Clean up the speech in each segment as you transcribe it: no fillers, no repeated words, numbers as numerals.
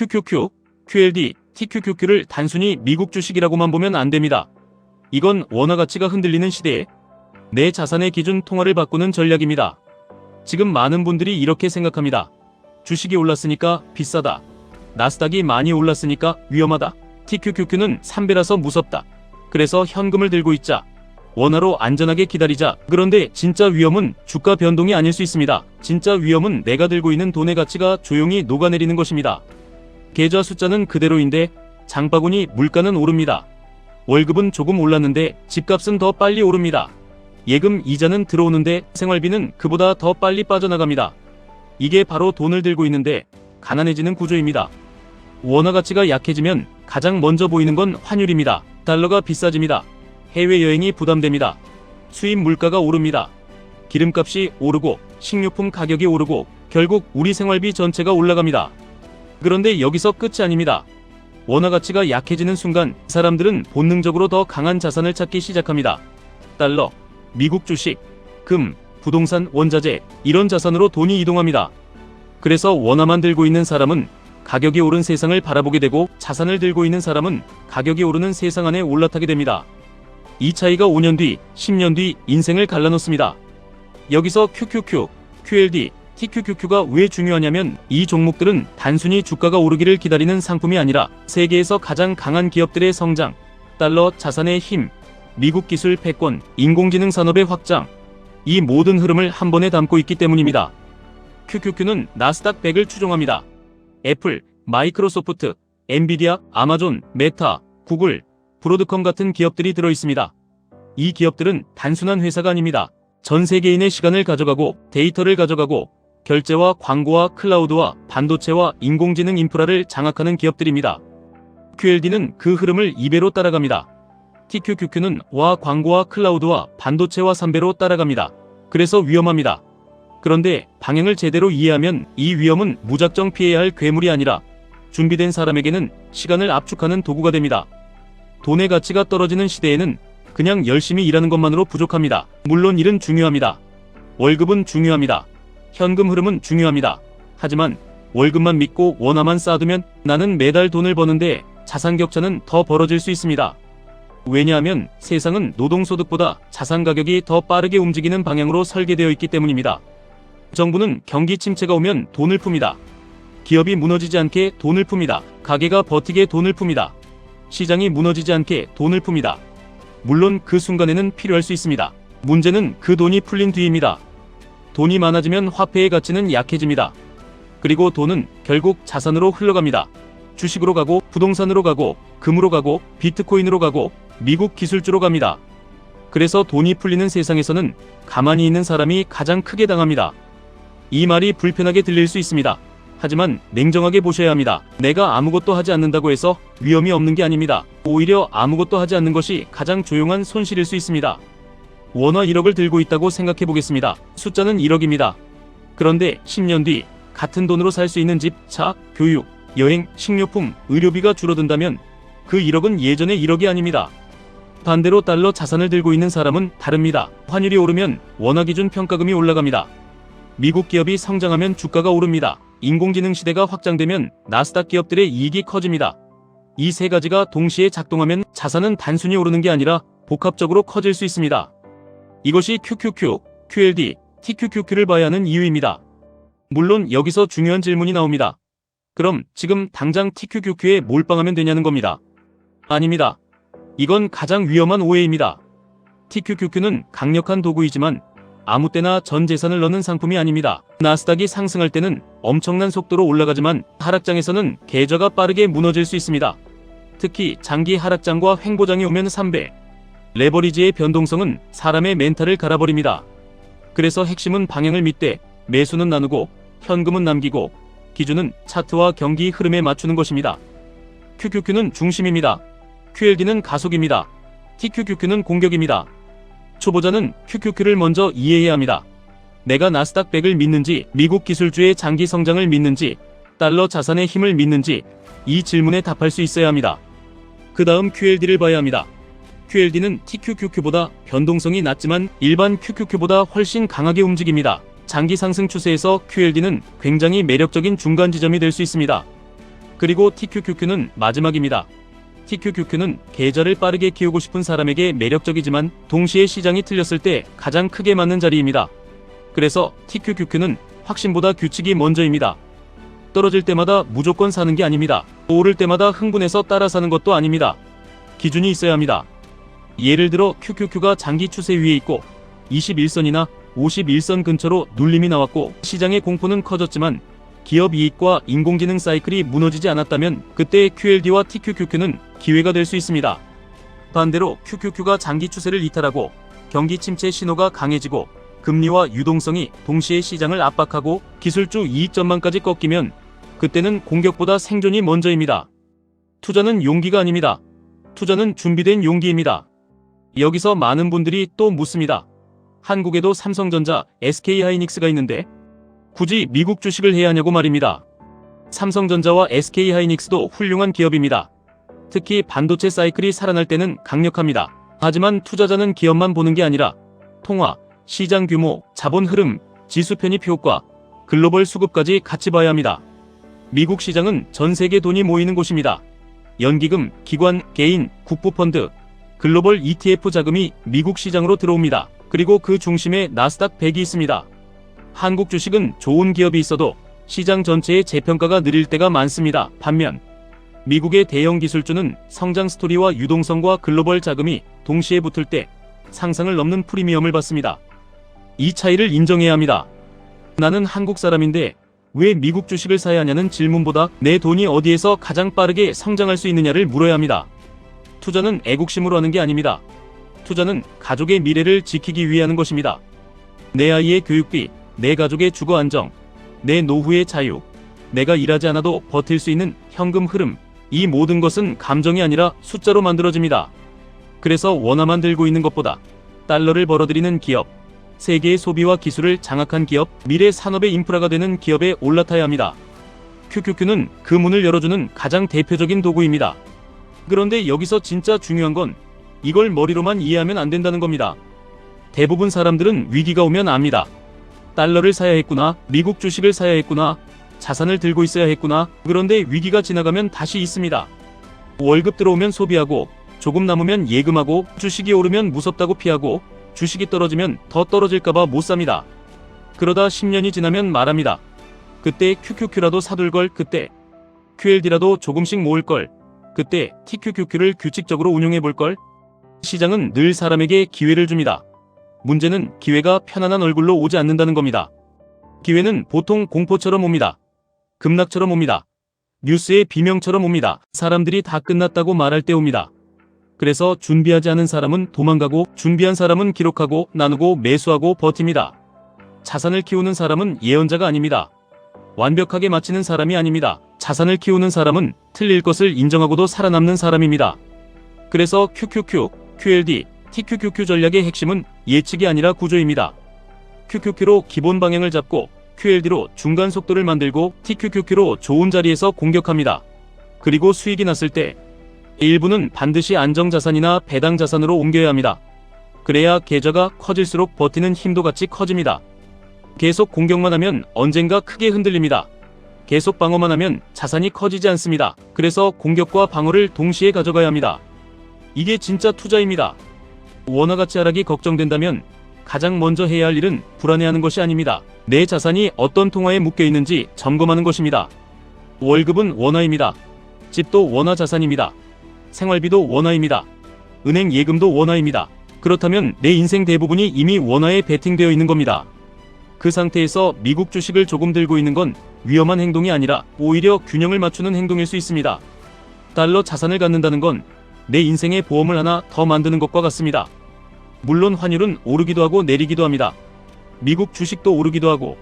QQQ, QLD, TQQQ를 단순히 미국 주식이라고만 보면 안 됩니다. 이건 원화 가치가 흔들리는 시대에 내 자산의 기준 통화를 바꾸는 전략입니다. 지금 많은 분들이 이렇게 생각합니다. 주식이 올랐으니까 비싸다. 나스닥이 많이 올랐으니까 위험하다. TQQQ는 3배라서 무섭다. 그래서 현금을 들고 있자. 원화로 안전하게 기다리자. 그런데 진짜 위험은 주가 변동이 아닐 수 있습니다. 진짜 위험은 내가 들고 있는 돈의 가치가 조용히 녹아내리는 것입니다. 계좌 숫자는 그대로인데 장바구니 물가는 오릅니다. 월급은 조금 올랐는데 집값은 더 빨리 오릅니다. 예금 이자는 들어오는데 생활비는 그보다 더 빨리 빠져나갑니다. 이게 바로 돈을 들고 있는데 가난해지는 구조입니다. 원화 가치가 약해지면 가장 먼저 보이는 건 환율입니다. 달러가 비싸집니다. 해외여행이 부담됩니다. 수입 물가가 오릅니다. 기름값이 오르고 식료품 가격이 오르고 결국 우리 생활비 전체가 올라갑니다. 그런데 여기서 끝이 아닙니다. 원화 가치가 약해지는 순간 사람들은 본능적으로 더 강한 자산을 찾기 시작합니다. 달러, 미국 주식, 금, 부동산, 원자재 이런 자산으로 돈이 이동합니다. 그래서 원화만 들고 있는 사람은 가격이 오른 세상을 바라보게 되고 자산을 들고 있는 사람은 가격이 오르는 세상 안에 올라타게 됩니다. 이 차이가 5년 뒤, 10년 뒤 인생을 갈라놓습니다. 여기서 QQQ, QLD, TQQQ가 왜 중요하냐면 이 종목들은 단순히 주가가 오르기를 기다리는 상품이 아니라 세계에서 가장 강한 기업들의 성장, 달러 자산의 힘, 미국 기술 패권, 인공지능 산업의 확장, 이 모든 흐름을 한 번에 담고 있기 때문입니다. QQQ는 나스닥 100을 추종합니다. 애플, 마이크로소프트, 엔비디아, 아마존, 메타, 구글, 브로드컴 같은 기업들이 들어있습니다. 이 기업들은 단순한 회사가 아닙니다. 전 세계인의 시간을 가져가고 데이터를 가져가고 결제와 광고와 클라우드와 반도체와 인공지능 인프라를 장악하는 기업들입니다. QLD는 그 흐름을 2배로 따라갑니다. TQQQ는 광고와 클라우드와 반도체와 3배로 따라갑니다. 그래서 위험합니다. 그런데 방향을 제대로 이해하면 이 위험은 무작정 피해야 할 괴물이 아니라 준비된 사람에게는 시간을 압축하는 도구가 됩니다. 돈의 가치가 떨어지는 시대에는 그냥 열심히 일하는 것만으로 부족합니다. 물론 일은 중요합니다. 월급은 중요합니다. 현금 흐름은 중요합니다. 하지만 월급만 믿고 원화만 쌓아두면 나는 매달 돈을 버는데 자산 격차는 더 벌어질 수 있습니다. 왜냐하면 세상은 노동소득보다 자산 가격이 더 빠르게 움직이는 방향으로 설계되어 있기 때문입니다. 정부는 경기 침체가 오면 돈을 풉니다. 기업이 무너지지 않게 돈을 풉니다. 가게가 버티게 돈을 풉니다. 시장이 무너지지 않게 돈을 풉니다. 물론 그 순간에는 필요할 수 있습니다. 문제는 그 돈이 풀린 뒤입니다. 돈이 많아지면 화폐의 가치는 약해집니다. 그리고 돈은 결국 자산으로 흘러갑니다. 주식으로 가고 부동산으로 가고 금으로 가고 비트코인으로 가고 미국 기술주로 갑니다. 그래서 돈이 풀리는 세상에서는 가만히 있는 사람이 가장 크게 당합니다. 이 말이 불편하게 들릴 수 있습니다. 하지만 냉정하게 보셔야 합니다. 내가 아무것도 하지 않는다고 해서 위험이 없는 게 아닙니다. 오히려 아무것도 하지 않는 것이 가장 조용한 손실일 수 있습니다. 원화 1억을 들고 있다고 생각해 보겠습니다. 숫자는 1억입니다. 그런데 10년 뒤 같은 돈으로 살 수 있는 집, 차, 교육, 여행, 식료품, 의료비가 줄어든다면 그 1억은 예전의 1억이 아닙니다. 반대로 달러 자산을 들고 있는 사람은 다릅니다. 환율이 오르면 원화 기준 평가금이 올라갑니다. 미국 기업이 성장하면 주가가 오릅니다. 인공지능 시대가 확장되면 나스닥 기업들의 이익이 커집니다. 이 세 가지가 동시에 작동하면 자산은 단순히 오르는 게 아니라 복합적으로 커질 수 있습니다. 이것이 QQQ, QLD, TQQQ를 봐야 하는 이유입니다. 물론 여기서 중요한 질문이 나옵니다. 그럼 지금 당장 TQQQ에 몰빵하면 되냐는 겁니다. 아닙니다. 이건 가장 위험한 오해입니다. TQQQ는 강력한 도구이지만 아무 때나 전 재산을 넣는 상품이 아닙니다. 나스닥이 상승할 때는 엄청난 속도로 올라가지만 하락장에서는 계좌가 빠르게 무너질 수 있습니다. 특히 장기 하락장과 횡보장이 오면 3배. 레버리지의 변동성은 사람의 멘탈을 갈아버립니다. 그래서 핵심은 방향을 믿되 매수는 나누고 현금은 남기고 기준은 차트와 경기 흐름에 맞추는 것입니다. QQQ는 중심입니다. QLD는 가속입니다. TQQQ는 공격입니다. 초보자는 QQQ를 먼저 이해해야 합니다. 내가 나스닥 100을 믿는지, 미국 기술주의 장기 성장을 믿는지, 달러 자산의 힘을 믿는지 이 질문에 답할 수 있어야 합니다. 그 다음 QLD를 봐야 합니다. QLD는 TQQQ보다 변동성이 낮지만 일반 QQQ보다 훨씬 강하게 움직입니다. 장기 상승 추세에서 QLD는 굉장히 매력적인 중간 지점이 될 수 있습니다. 그리고 TQQQ는 마지막입니다. TQQQ는 계좌를 빠르게 키우고 싶은 사람에게 매력적이지만 동시에 시장이 틀렸을 때 가장 크게 맞는 자리입니다. 그래서 TQQQ는 확신보다 규칙이 먼저입니다. 떨어질 때마다 무조건 사는 게 아닙니다. 오를 때마다 흥분해서 따라 사는 것도 아닙니다. 기준이 있어야 합니다. 예를 들어 QQQ가 장기 추세 위에 있고 21선이나 51선 근처로 눌림이 나왔고 시장의 공포는 커졌지만 기업 이익과 인공지능 사이클이 무너지지 않았다면 그때 QLD와 TQQQ는 기회가 될 수 있습니다. 반대로 QQQ가 장기 추세를 이탈하고 경기 침체 신호가 강해지고 금리와 유동성이 동시에 시장을 압박하고 기술주 이익 전망까지 꺾이면 그때는 공격보다 생존이 먼저입니다. 투자는 용기가 아닙니다. 투자는 준비된 용기입니다. 여기서 많은 분들이 또 묻습니다. 한국에도 삼성전자, SK하이닉스가 있는데 굳이 미국 주식을 해야 하냐고 말입니다. 삼성전자와 SK하이닉스도 훌륭한 기업입니다. 특히 반도체 사이클이 살아날 때는 강력합니다. 하지만 투자자는 기업만 보는 게 아니라 통화, 시장 규모, 자본 흐름, 지수 편입 효과, 글로벌 수급까지 같이 봐야 합니다. 미국 시장은 전 세계 돈이 모이는 곳입니다. 연기금, 기관, 개인, 국부펀드, 글로벌 ETF 자금이 미국 시장으로 들어옵니다. 그리고 그 중심에 나스닥 100이 있습니다. 한국 주식은 좋은 기업이 있어도 시장 전체의 재평가가 느릴 때가 많습니다. 반면 미국의 대형 기술주는 성장 스토리와 유동성과 글로벌 자금이 동시에 붙을 때 상상을 넘는 프리미엄을 받습니다. 이 차이를 인정해야 합니다. 나는 한국 사람인데 왜 미국 주식을 사야 하냐는 질문보다 내 돈이 어디에서 가장 빠르게 성장할 수 있느냐를 물어야 합니다. 투자는 애국심으로 하는 게 아닙니다. 투자는 가족의 미래를 지키기 위해 하는 것입니다. 내 아이의 교육비, 내 가족의 주거 안정, 내 노후의 자유, 내가 일하지 않아도 버틸 수 있는 현금 흐름, 이 모든 것은 감정이 아니라 숫자로 만들어집니다. 그래서 원화만 들고 있는 것보다 달러를 벌어들이는 기업, 세계의 소비와 기술을 장악한 기업, 미래 산업의 인프라가 되는 기업에 올라타야 합니다. QQQ는 그 문을 열어주는 가장 대표적인 도구입니다. 그런데 여기서 진짜 중요한 건 이걸 머리로만 이해하면 안 된다는 겁니다. 대부분 사람들은 위기가 오면 압니다. 달러를 사야 했구나, 미국 주식을 사야 했구나, 자산을 들고 있어야 했구나. 그런데 위기가 지나가면 다시 있습니다. 월급 들어오면 소비하고, 조금 남으면 예금하고, 주식이 오르면 무섭다고 피하고, 주식이 떨어지면 더 떨어질까봐 못 삽니다. 그러다 10년이 지나면 말합니다. 그때 QQQ라도 사둘 걸, 그때 QLD라도 조금씩 모을 걸, 그때 TQQQ를 규칙적으로 운용해 볼 걸. 시장은 늘 사람에게 기회를 줍니다. 문제는 기회가 편안한 얼굴로 오지 않는다는 겁니다. 기회는 보통 공포처럼 옵니다. 급락처럼 옵니다. 뉴스의 비명처럼 옵니다. 사람들이 다 끝났다고 말할 때 옵니다. 그래서 준비하지 않은 사람은 도망가고, 준비한 사람은 기록하고, 나누고, 매수하고 버팁니다. 자산을 키우는 사람은 예언자가 아닙니다. 완벽하게 마치는 사람이 아닙니다. 자산을 키우는 사람은 틀릴 것을 인정하고도 살아남는 사람입니다. 그래서 QQQ, QLD, TQQQ 전략의 핵심은 예측이 아니라 구조입니다. QQQ로 기본 방향을 잡고 QLD로 중간 속도를 만들고 TQQQ로 좋은 자리에서 공격합니다. 그리고 수익이 났을 때 일부는 반드시 안정자산이나 배당자산으로 옮겨야 합니다. 그래야 계좌가 커질수록 버티는 힘도 같이 커집니다. 계속 공격만 하면 언젠가 크게 흔들립니다. 계속 방어만 하면 자산이 커지지 않습니다. 그래서 공격과 방어를 동시에 가져가야 합니다. 이게 진짜 투자입니다. 원화가치 하락이 걱정된다면 가장 먼저 해야 할 일은 불안해하는 것이 아닙니다. 내 자산이 어떤 통화에 묶여 있는지 점검하는 것입니다. 월급은 원화입니다. 집도 원화 자산입니다. 생활비도 원화입니다. 은행 예금도 원화입니다. 그렇다면 내 인생 대부분이 이미 원화에 베팅되어 있는 겁니다. 그 상태에서 미국 주식을 조금 들고 있는 건 위험한 행동이 아니라 오히려 균형을 맞추는 행동일 수 있습니다. 달러 자산을 갖는다는 건 내 인생의 보험을 하나 더 만드는 것과 같습니다. 물론 환율은 오르기도 하고 내리기도 합니다. 미국 주식도 오르기도 하고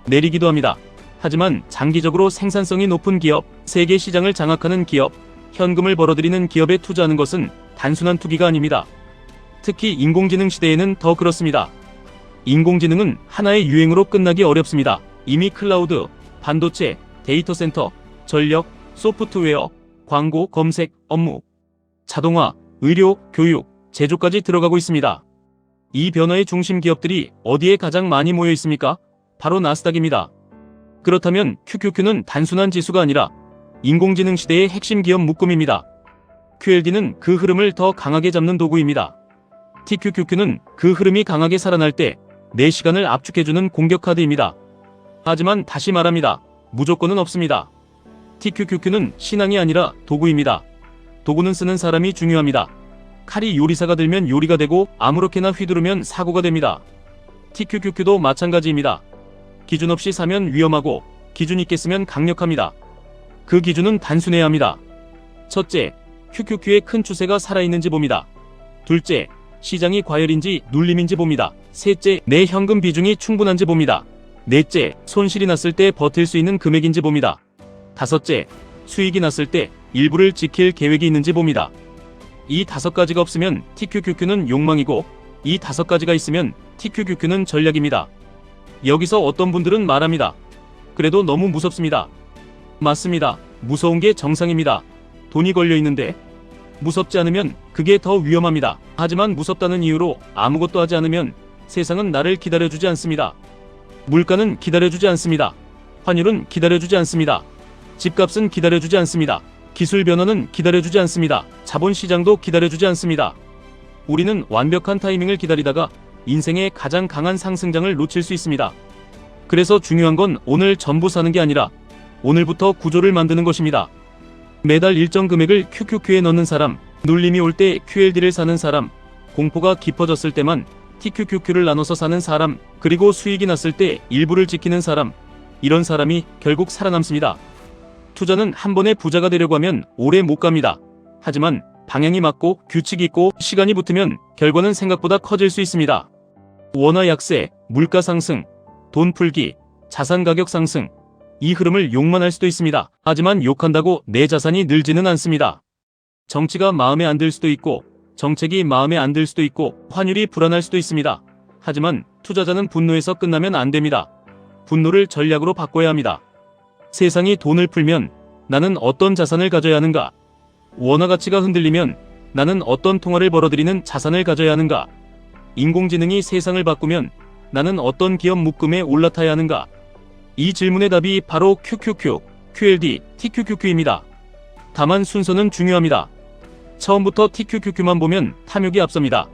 내리기도 합니다. 하지만 장기적으로 생산성이 높은 기업, 세계 시장을 장악하는 기업, 현금을 벌어들이는 기업에 투자하는 것은 단순한 투기가 아닙니다. 특히 인공지능 시대에는 더 그렇습니다. 인공지능은 하나의 유행으로 끝나기 어렵습니다. 이미 클라우드, 반도체, 데이터 센터, 전력, 소프트웨어, 광고, 검색, 업무, 자동화, 의료, 교육, 제조까지 들어가고 있습니다. 이 변화의 중심 기업들이 어디에 가장 많이 모여 있습니까? 바로 나스닥입니다. 그렇다면 QQQ는 단순한 지수가 아니라 인공지능 시대의 핵심 기업 묶음입니다. QLD는 그 흐름을 더 강하게 잡는 도구입니다. TQQQ는 그 흐름이 강하게 살아날 때 내 시간을 압축해주는 공격 카드입니다. 하지만 다시 말합니다. 무조건은 없습니다. TQQQ는 신앙이 아니라 도구입니다. 도구는 쓰는 사람이 중요합니다. 칼이 요리사가 들면 요리가 되고 아무렇게나 휘두르면 사고가 됩니다. TQQQ도 마찬가지입니다. 기준 없이 사면 위험하고 기준 있게 쓰면 강력합니다. 그 기준은 단순해야 합니다. 첫째, QQQ의 큰 추세가 살아있는지 봅니다. 둘째, 시장이 과열인지 눌림인지 봅니다. 셋째, 내 현금 비중이 충분한지 봅니다. 넷째, 손실이 났을 때 버틸 수 있는 금액인지 봅니다. 다섯째, 수익이 났을 때 일부를 지킬 계획이 있는지 봅니다. 이 5가지가 없으면 TQQQ는 욕망이고 이 5가지가 있으면 TQQQ는 전략입니다. 여기서 어떤 분들은 말합니다. 그래도 너무 무섭습니다. 맞습니다. 무서운 게 정상입니다. 돈이 걸려 있는데 무섭지 않으면 그게 더 위험합니다. 하지만 무섭다는 이유로 아무것도 하지 않으면 세상은 나를 기다려주지 않습니다. 물가는 기다려주지 않습니다. 환율은 기다려주지 않습니다. 집값은 기다려주지 않습니다. 기술 변화는 기다려주지 않습니다. 자본시장도 기다려주지 않습니다. 우리는 완벽한 타이밍을 기다리다가 인생의 가장 강한 상승장을 놓칠 수 있습니다. 그래서 중요한 건 오늘 전부 사는 게 아니라 오늘부터 구조를 만드는 것입니다. 매달 일정 금액을 QQQ에 넣는 사람, 눌림이 올 때 QLD를 사는 사람, 공포가 깊어졌을 때만 TQQQ를 나눠서 사는 사람, 그리고 수익이 났을 때 일부를 지키는 사람, 이런 사람이 결국 살아남습니다. 투자는 한 번에 부자가 되려고 하면 오래 못 갑니다. 하지만 방향이 맞고 규칙이 있고 시간이 붙으면 결과는 생각보다 커질 수 있습니다. 원화 약세, 물가 상승, 돈 풀기, 자산 가격 상승, 이 흐름을 욕만 할 수도 있습니다. 하지만 욕한다고 내 자산이 늘지는 않습니다. 정치가 마음에 안 들 수도 있고 정책이 마음에 안 들 수도 있고 환율이 불안할 수도 있습니다. 하지만 투자자는 분노에서 끝나면 안 됩니다. 분노를 전략으로 바꿔야 합니다. 세상이 돈을 풀면 나는 어떤 자산을 가져야 하는가? 원화 가치가 흔들리면 나는 어떤 통화를 벌어들이는 자산을 가져야 하는가? 인공지능이 세상을 바꾸면 나는 어떤 기업 묶음에 올라타야 하는가? 이 질문의 답이 바로 QQQ, QLD, TQQQ입니다. 다만 순서는 중요합니다. 처음부터 TQQQ만 보면 탐욕이 앞섭니다.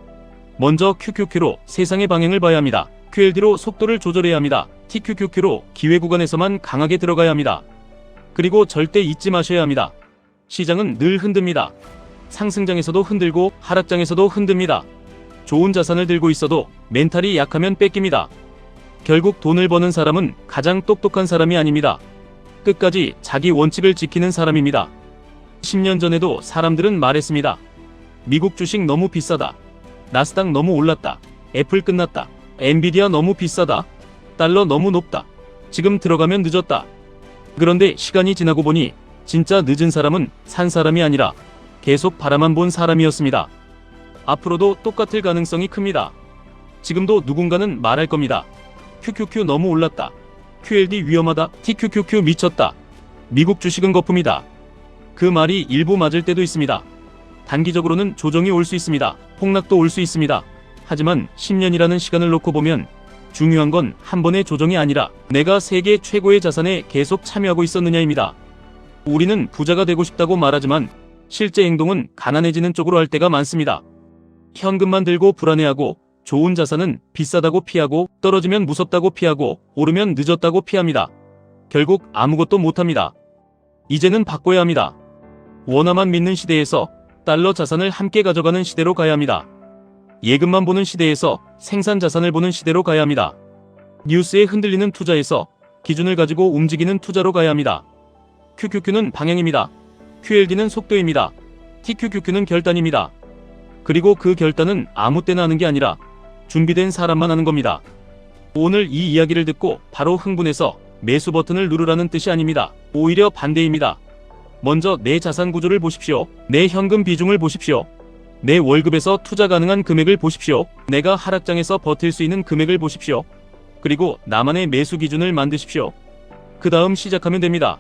먼저 QQQ로 세상의 방향을 봐야 합니다. QLD로 속도를 조절해야 합니다. TQQQ로 기회 구간에서만 강하게 들어가야 합니다. 그리고 절대 잊지 마셔야 합니다. 시장은 늘 흔듭니다. 상승장에서도 흔들고 하락장에서도 흔듭니다. 좋은 자산을 들고 있어도 멘탈이 약하면 뺏깁니다. 결국 돈을 버는 사람은 가장 똑똑한 사람이 아닙니다. 끝까지 자기 원칙을 지키는 사람입니다. 10년 전에도 사람들은 말했습니다. 미국 주식 너무 비싸다. 나스닥 너무 올랐다. 애플 끝났다. 엔비디아 너무 비싸다. 달러 너무 높다. 지금 들어가면 늦었다. 그런데 시간이 지나고 보니 진짜 늦은 사람은 산 사람이 아니라 계속 바라만 본 사람이었습니다. 앞으로도 똑같을 가능성이 큽니다. 지금도 누군가는 말할 겁니다. QQQ 너무 올랐다. QLD 위험하다. TQQQ 미쳤다. 미국 주식은 거품이다. 그 말이 일부 맞을 때도 있습니다. 단기적으로는 조정이 올 수 있습니다. 폭락도 올 수 있습니다. 하지만 10년이라는 시간을 놓고 보면 중요한 건 한 번의 조정이 아니라 내가 세계 최고의 자산에 계속 참여하고 있었느냐입니다. 우리는 부자가 되고 싶다고 말하지만 실제 행동은 가난해지는 쪽으로 할 때가 많습니다. 현금만 들고 불안해하고 좋은 자산은 비싸다고 피하고 떨어지면 무섭다고 피하고 오르면 늦었다고 피합니다. 결국 아무것도 못합니다. 이제는 바꿔야 합니다. 원화만 믿는 시대에서 달러 자산을 함께 가져가는 시대로 가야 합니다. 예금만 보는 시대에서 생산 자산을 보는 시대로 가야 합니다. 뉴스에 흔들리는 투자에서 기준을 가지고 움직이는 투자로 가야 합니다. QQQ는 방향입니다. QLD는 속도입니다. TQQQ는 결단입니다. 그리고 그 결단은 아무 때나 하는 게 아니라 준비된 사람만 하는 겁니다. 오늘 이 이야기를 듣고 바로 흥분해서 매수 버튼을 누르라는 뜻이 아닙니다. 오히려 반대입니다. 먼저 내 자산 구조를 보십시오. 내 현금 비중을 보십시오. 내 월급에서 투자 가능한 금액을 보십시오. 내가 하락장에서 버틸 수 있는 금액을 보십시오. 그리고 나만의 매수 기준을 만드십시오. 그 다음 시작하면 됩니다.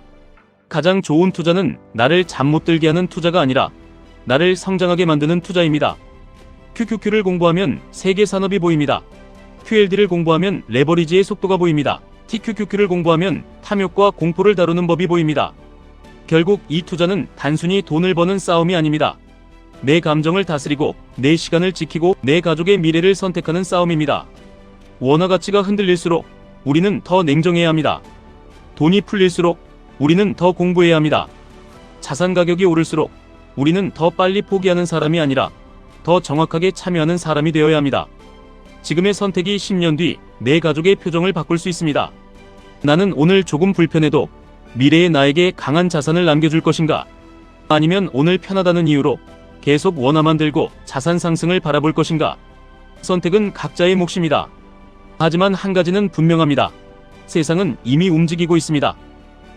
가장 좋은 투자는 나를 잠 못 들게 하는 투자가 아니라 나를 성장하게 만드는 투자입니다. QQQ를 공부하면 세계 산업이 보입니다. QLD를 공부하면 레버리지의 속도가 보입니다. TQQQ를 공부하면 탐욕과 공포를 다루는 법이 보입니다. 결국 이 투자는 단순히 돈을 버는 싸움이 아닙니다. 내 감정을 다스리고 내 시간을 지키고 내 가족의 미래를 선택하는 싸움입니다. 원화 가치가 흔들릴수록 우리는 더 냉정해야 합니다. 돈이 풀릴수록 우리는 더 공부해야 합니다. 자산 가격이 오를수록 우리는 더 빨리 포기하는 사람이 아니라 더 정확하게 참여하는 사람이 되어야 합니다. 지금의 선택이 10년 뒤 내 가족의 표정을 바꿀 수 있습니다. 나는 오늘 조금 불편해도 미래의 나에게 강한 자산을 남겨줄 것인가? 아니면 오늘 편하다는 이유로 계속 원화만 들고 자산 상승을 바라볼 것인가? 선택은 각자의 몫입니다. 하지만 한 가지는 분명합니다. 세상은 이미 움직이고 있습니다.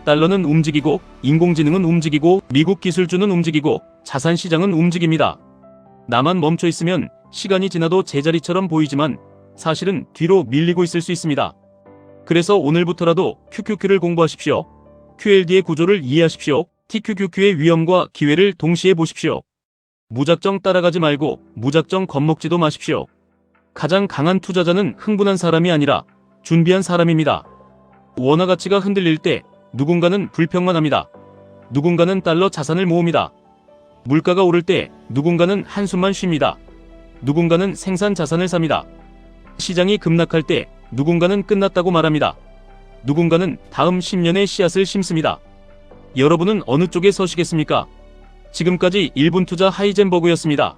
달러는 움직이고, 인공지능은 움직이고, 미국 기술주는 움직이고, 자산 시장은 움직입니다. 나만 멈춰 있으면 시간이 지나도 제자리처럼 보이지만 사실은 뒤로 밀리고 있을 수 있습니다. 그래서 오늘부터라도 QQQ를 공부하십시오. QLD의 구조를 이해하십시오. TQQQ의 위험과 기회를 동시에 보십시오. 무작정 따라가지 말고 무작정 겁먹지도 마십시오. 가장 강한 투자자는 흥분한 사람이 아니라 준비한 사람입니다. 원화 가치가 흔들릴 때 누군가는 불평만 합니다. 누군가는 달러 자산을 모읍니다. 물가가 오를 때 누군가는 한숨만 쉽니다. 누군가는 생산 자산을 삽니다. 시장이 급락할 때 누군가는 끝났다고 말합니다. 누군가는 다음 10년의 씨앗을 심습니다. 여러분은 어느 쪽에 서시겠습니까? 지금까지 1분 투자 하이젠버그였습니다.